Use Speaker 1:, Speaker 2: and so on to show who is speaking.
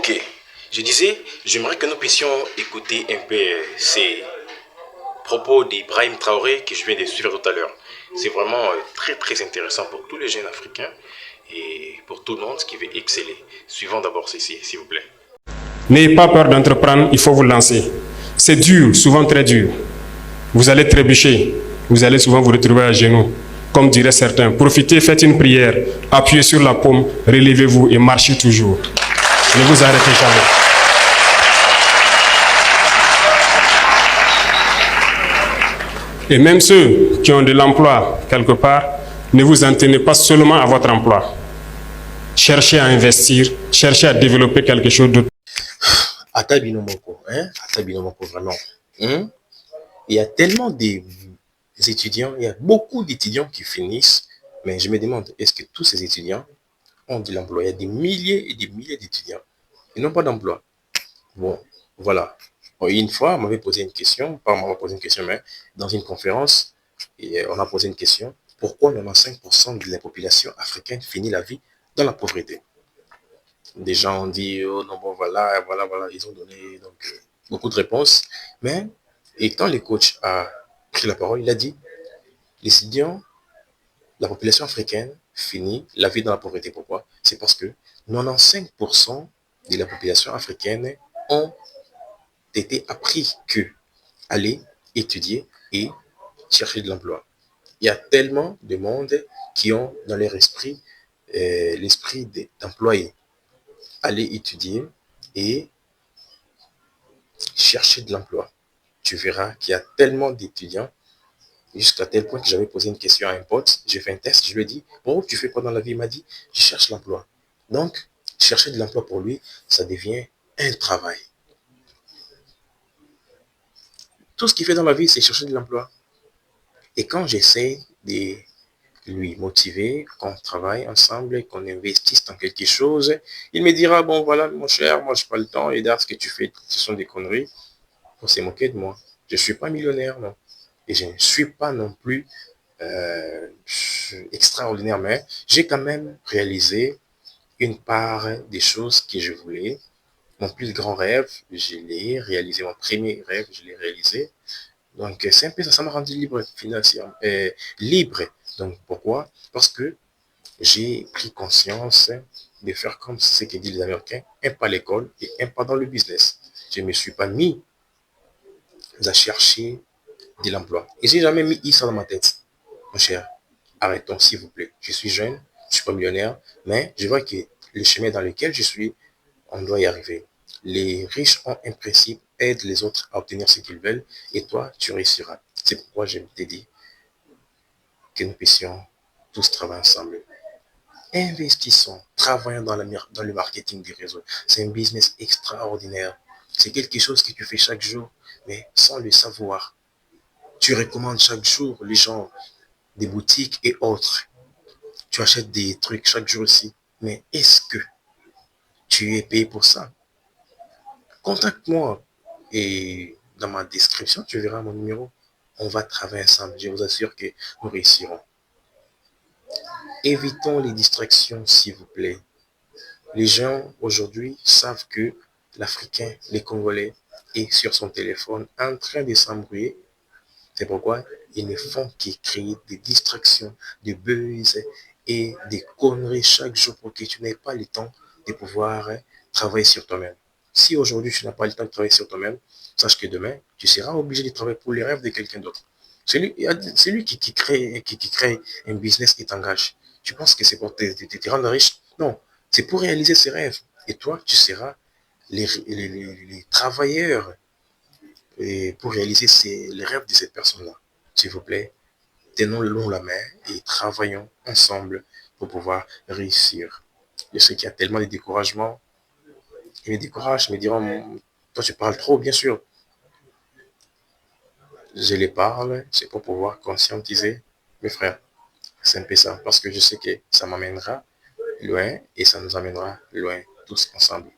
Speaker 1: Ok, je disais, j'aimerais que nous puissions écouter un peu ces propos d'Ibrahim Traoré que je viens de suivre tout à l'heure. C'est vraiment très très intéressant pour tous les jeunes africains et pour tout le monde qui veut exceller. Suivons d'abord ceci, s'il vous plaît.
Speaker 2: N'ayez pas peur d'entreprendre, il faut vous lancer. C'est dur, souvent très dur. Vous allez trébucher, vous allez souvent vous retrouver à genoux. Comme diraient certains, profitez, faites une prière, appuyez sur la paume, relevez-vous et marchez toujours. Ne vous arrêtez jamais. Et même ceux qui ont de l'emploi quelque part, ne vous en tenez pas seulement à votre emploi. Cherchez à investir, cherchez à développer quelque chose d'autre.
Speaker 1: Ata Binomoko, Ata Binomoko, vraiment. Il y a tellement d'étudiants, il y a beaucoup d'étudiants qui finissent, mais je me demande, est-ce que tous ces étudiants ont de l'emploi? Il y a des milliers et des milliers d'étudiants. Ils n'ont pas d'emploi. Bon, voilà. Une fois, on m'avait posé une question, pas on m'a posé une question, mais dans une conférence, et on a posé une question, pourquoi 95% de la population africaine finit la vie dans la pauvreté? Des gens ont dit, oh non, bon, voilà, voilà, voilà, ils ont donné donc, beaucoup de réponses, mais, et quand le coach a pris la parole, il a dit, les étudiants, la population africaine finit la vie dans la pauvreté. Pourquoi? C'est parce que 95% de la population africaine ont été appris que aller étudier et chercher de l'emploi. Il y a tellement de monde qui ont dans leur esprit l'esprit d'employer, aller étudier et chercher de l'emploi. Tu verras qu'il y a tellement d'étudiants, jusqu'à tel point que j'avais posé une question à un pote, j'ai fait un test, je lui ai dit, bon, tu fais quoi dans la vie? Il m'a dit, je cherche l'emploi. Donc, chercher de l'emploi pour lui, ça devient un travail. Tout ce qu'il fait dans la vie, c'est chercher de l'emploi. Et quand j'essaie de lui motiver, qu'on travaille ensemble, qu'on investisse dans quelque chose, il me dira, bon voilà, mon cher, moi je n'ai pas le temps, et d'ailleurs ce que tu fais, ce sont des conneries. On s'est moqué de moi. Je ne suis pas millionnaire, non. Et je ne suis pas non plus extraordinaire, mais j'ai quand même réalisé une part des choses que je voulais. Mon plus grand rêve, je l'ai réalisé. Mon premier rêve, je l'ai réalisé. Donc, c'est un peu ça, ça m'a rendu libre financièrement. Libre. Donc, pourquoi? Parce que j'ai pris conscience de faire comme ce que disent les Américains, un pas à l'école et un pas dans le business. Je ne me suis pas mis à chercher de l'emploi. Et j'ai jamais mis ça dans ma tête. Mon cher, arrêtons, s'il vous plaît. Je suis jeune, je ne suis pas millionnaire, mais je vois que le chemin dans lequel je suis, on doit y arriver. Les riches ont un principe, aident les autres à obtenir ce qu'ils veulent, et toi, tu réussiras. C'est pourquoi je t'ai dit que nous puissions tous travailler ensemble. Investissons, travaillons dans le marketing du réseau. C'est un business extraordinaire. C'est quelque chose que tu fais chaque jour, mais sans le savoir. Tu recommandes chaque jour les gens des boutiques et autres. Tu achètes des trucs chaque jour aussi. Mais est-ce que tu es payé pour ça? Contacte-moi et dans ma description, tu verras mon numéro. On va travailler ensemble. Je vous assure que nous réussirons. Évitons les distractions, s'il vous plaît. Les gens aujourd'hui savent que l'Africain, les Congolais, est sur son téléphone en train de s'embrouiller. C'est pourquoi ils ne font que créer des distractions, des buzz et des conneries chaque jour pour que tu n'aies pas le temps de pouvoir travailler sur toi-même. Si aujourd'hui tu n'as pas le temps de travailler sur toi-même, sache que demain, tu seras obligé de travailler pour les rêves de quelqu'un d'autre. C'est lui qui crée un business et t'engage. Tu penses que c'est pour te rendre riche? Non, c'est pour réaliser ses rêves. Et toi, tu seras les travailleurs et pour réaliser les rêves de cette personne-là. S'il vous plaît, tenons-le la main et travaillons ensemble pour pouvoir réussir. Je sais qu'il y a tellement de découragement. Ils me découragent, ils me diront, toi tu parles trop, bien sûr. Je les parle, c'est pour pouvoir conscientiser mes frères. C'est un peu ça, parce que je sais que ça m'amènera loin et ça nous amènera loin tous ensemble.